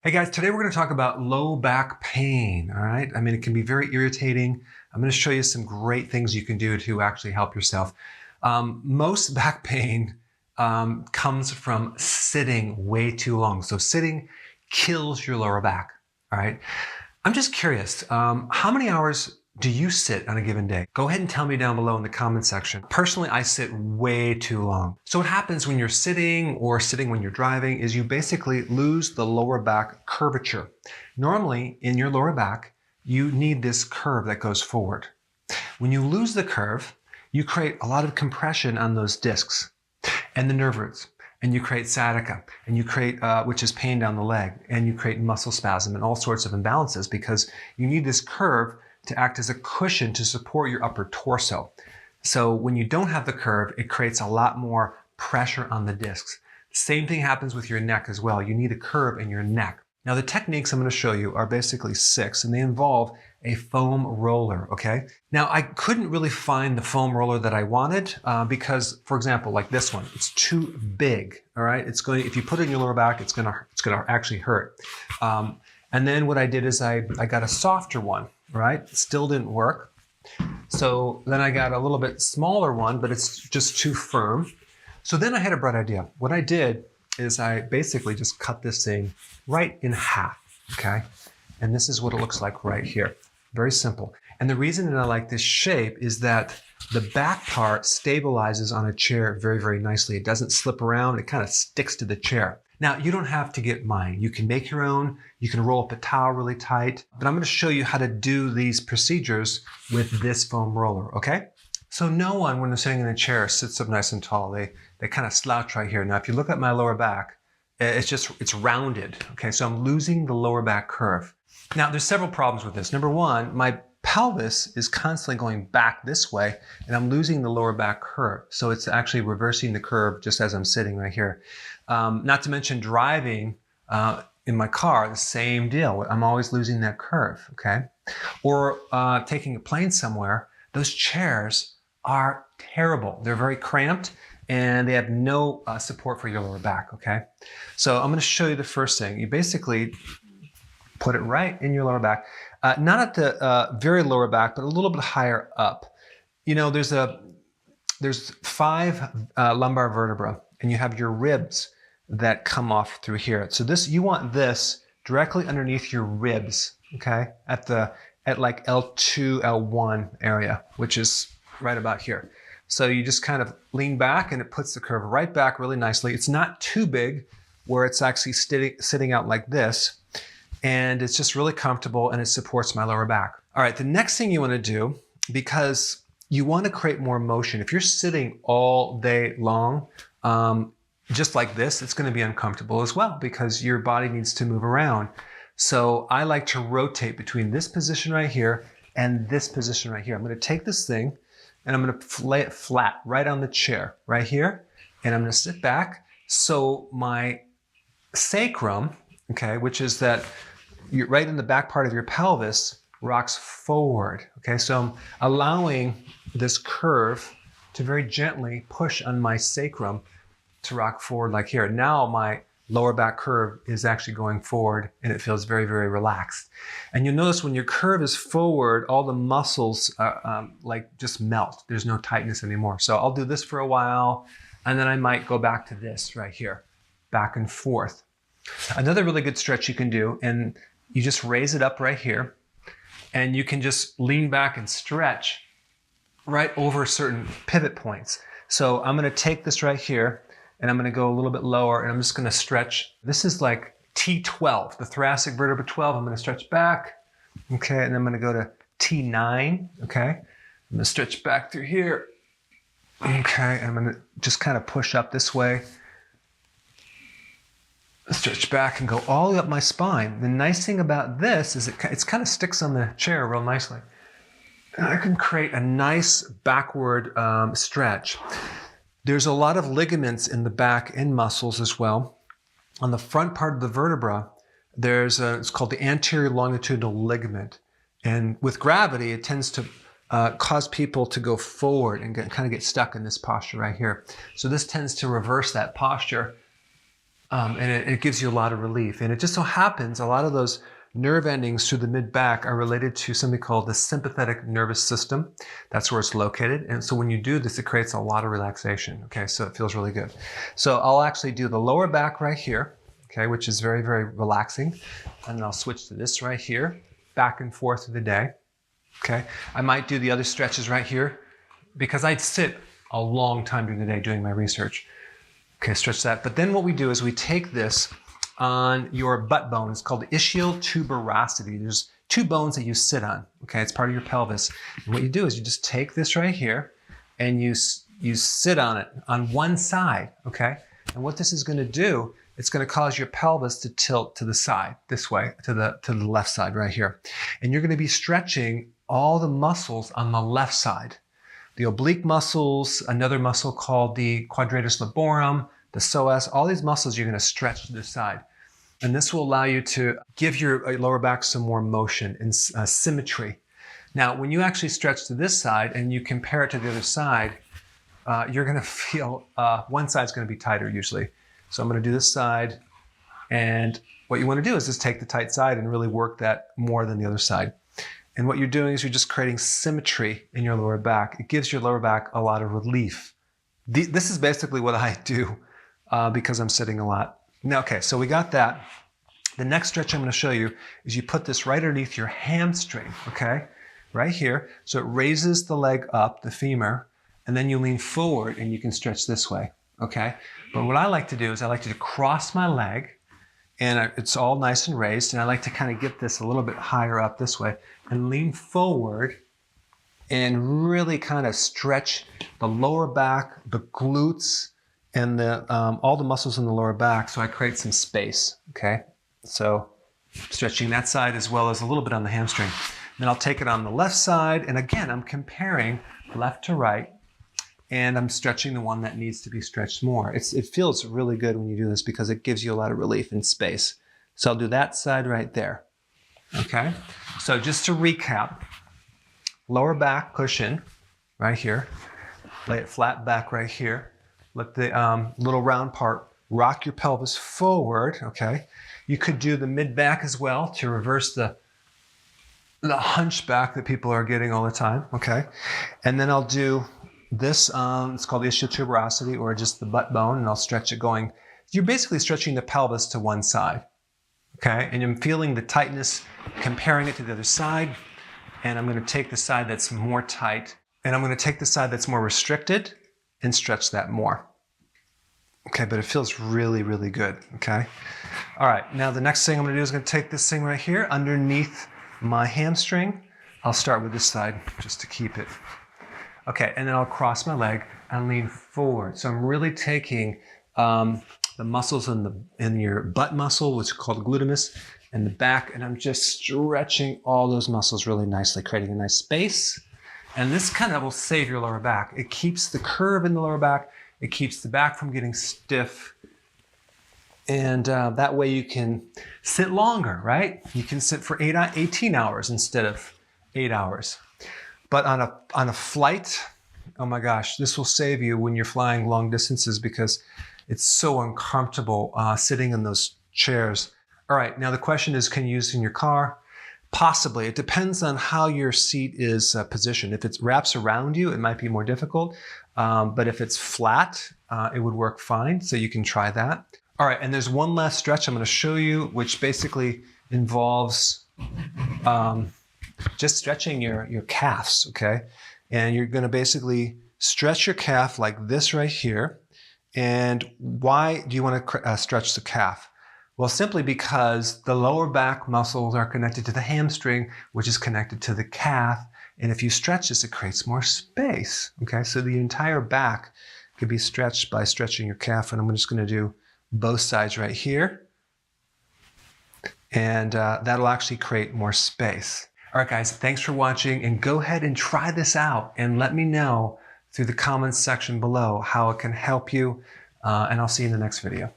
Hey guys, today we're going to talk about low back pain, all right? I mean, it can be very irritating. I'm going to show you some great things you can do to actually help yourself. Most back pain comes from sitting way too long. So sitting kills your lower back, all right? I'm just curious, how many hours do you sit on a given day? Go ahead and tell me down below in the comment section. Personally, I sit way too long. So what happens when you're sitting or sitting when you're driving is you basically lose the lower back curvature. Normally, in your lower back, you need this curve that goes forward. When you lose the curve, you create a lot of compression on those discs and the nerve roots. And you create sciatica, and you create, which is pain down the leg, and you create muscle spasm and all sorts of imbalances because you need this curve to act as a cushion to support your upper torso. So when you don't have the curve, it creates a lot more pressure on the discs. Same thing happens with your neck as well. You need a curve in your neck. Now the techniques I'm going to show you are basically 6, and they involve a foam roller, okay? Now I couldn't really find the foam roller that I wanted because, for example, like this one, it's too big, all right? It's going, if you put it in your lower back, it's gonna actually hurt. And then what I did is I got a softer one, right? Still didn't work. So then I got a little bit smaller one, but it's just too firm. So then I had a bright idea. What I did is I basically just cut this thing right in half, okay? And this is what it looks like right here. Very simple. And the reason that I like this shape is that the back part stabilizes on a chair very, very nicely. It doesn't slip around. It kind of sticks to the chair. Now, you don't have to get mine. You can make your own. You can roll up a towel really tight. But I'm going to show you how to do these procedures with this foam roller, okay? So no one, when they're sitting in a chair, sits up nice and tall. They kind of slouch right here. Now, if you look at my lower back, it's rounded, okay? So I'm losing the lower back curve. Now, there's several problems with this. Number one, my pelvis is constantly going back this way, and I'm losing the lower back curve. So it's actually reversing the curve just as I'm sitting right here. Not to mention driving in my car, the same deal. I'm always losing that curve, okay? Or taking a plane somewhere, those chairs are terrible. They're very cramped, and they have no support for your lower back, okay? So I'm going to show you the first thing. You basically put it right in your lower back, not at the very lower back, but a little bit higher up. You know, there's 5 lumbar vertebrae, and you have your ribs that come off through here. So this, you want this directly underneath your ribs, okay? At like L2, L1 area, which is right about here. So you just kind of lean back and it puts the curve right back really nicely. It's not too big where it's actually sitting out like this. And it's just really comfortable and it supports my lower back. All right, the next thing you want to do, because you want to create more motion. If you're sitting all day long, just like this, it's going to be uncomfortable as well because your body needs to move around. So I like to rotate between this position right here and this position right here. I'm going to take this thing and I'm going to lay it flat right on the chair right here. And I'm going to sit back. So my sacrum, okay, which is that you're right in the back part of your pelvis, rocks forward. Okay, so I'm allowing this curve to very gently push on my sacrum to rock forward like here. Now my lower back curve is actually going forward and it feels very, very relaxed. And you'll notice when your curve is forward, all the muscles like just melt. There's no tightness anymore. So I'll do this for a while and then I might go back to this right here, back and forth. Another really good stretch you can do, and you just raise it up right here and you can just lean back and stretch right over certain pivot points. So I'm going to take this right here and I'm going to go a little bit lower and I'm just going to stretch. This is like T12, the thoracic vertebra 12. I'm going to stretch back. Okay. And I'm going to go to T9. Okay. I'm going to stretch back through here. Okay. I'm going to just kind of push up this way. Stretch back and go all the way up my spine. The nice thing about this is it kind of sticks on the chair real nicely. And I can create a nice backward stretch. There's a lot of ligaments in the back and muscles as well. On the front part of the vertebra, it's called the anterior longitudinal ligament. And with gravity, it tends to cause people to go forward and kind of get stuck in this posture right here. So this tends to reverse that posture and it gives you a lot of relief. And it just so happens a lot of those nerve endings through the mid-back are related to something called the sympathetic nervous system. That's where it's located. And so when you do this, it creates a lot of relaxation. Okay, so it feels really good. So I'll actually do the lower back right here, okay, which is very, very relaxing. And I'll switch to this right here, back and forth through the day. Okay, I might do the other stretches right here because I'd sit a long time during the day doing my research. Okay, stretch that. But then what we do is we take this on your butt bone. It's called ischial tuberosity. There's two bones that you sit on. Okay, it's part of your pelvis. And what you do is you just take this right here and you sit on it on one side. Okay, and what this is going to do, it's going to cause your pelvis to tilt to the side, this way, to the left side right here. And you're going to be stretching all the muscles on the left side. The oblique muscles, another muscle called the quadratus laborum, the psoas, all these muscles you're going to stretch to the side. And this will allow you to give your lower back some more motion and symmetry. Now, when you actually stretch to this side and you compare it to the other side, you're going to feel one side's going to be tighter usually. So I'm going to do this side. And what you want to do is just take the tight side and really work that more than the other side. And what you're doing is you're just creating symmetry in your lower back. It gives your lower back a lot of relief. This is basically what I do because I'm sitting a lot. Now, okay, so we got that. The next stretch I'm going to show you is you put this right underneath your hamstring, okay? Right here. So it raises the leg up, the femur, and then you lean forward and you can stretch this way, okay? But what I like to do is I like to cross my leg, and it's all nice and raised, and I like to kind of get this a little bit higher up this way and lean forward and really kind of stretch the lower back, the glutes, and all the muscles in the lower back, so I create some space, okay? So stretching that side as well as a little bit on the hamstring. Then I'll take it on the left side, and again, I'm comparing left to right, and I'm stretching the one that needs to be stretched more. It feels really good when you do this because it gives you a lot of relief and space. So I'll do that side right there, okay? So just to recap, lower back push in right here, lay it flat back right here, let the little round part rock your pelvis forward, okay? You could do the mid-back as well to reverse the hunchback that people are getting all the time, okay? And then I'll do this, it's called the ischial tuberosity, or just the butt bone, and I'll stretch it going. You're basically stretching the pelvis to one side, okay? And I'm feeling the tightness, comparing it to the other side, and I'm going to take the side that's more tight, and I'm going to take the side that's more restricted and stretch that more. Okay, but it feels really, really good, okay? All right, now the next thing I'm going to do is going to take this thing right here underneath my hamstring. I'll start with this side just to keep it. Okay, and then I'll cross my leg and lean forward. So I'm really taking the muscles in your butt muscle, which is called glutamus, and the back, and I'm just stretching all those muscles really nicely, creating a nice space. And this kind of will save your lower back. It keeps the curve in the lower back. It keeps the back from getting stiff. And that way you can sit longer, right? You can sit for 18 hours instead of 8 hours. But on a flight, oh my gosh, this will save you when you're flying long distances because it's so uncomfortable sitting in those chairs. All right, now the question is, can you use it in your car? Possibly. It depends on how your seat is positioned. If it wraps around you, it might be more difficult. But if it's flat, it would work fine. So you can try that. All right, and there's one last stretch I'm going to show you, which basically involves just stretching your calves, okay? And you're going to basically stretch your calf like this right here. And why do you want to stretch the calf? Well, simply because the lower back muscles are connected to the hamstring, which is connected to the calf. And if you stretch this, it creates more space, okay? So the entire back could be stretched by stretching your calf. And I'm just going to do both sides right here. And that'll actually create more space. All right, guys, thanks for watching. And go ahead and try this out and let me know through the comments section below how it can help you. And I'll see you in the next video.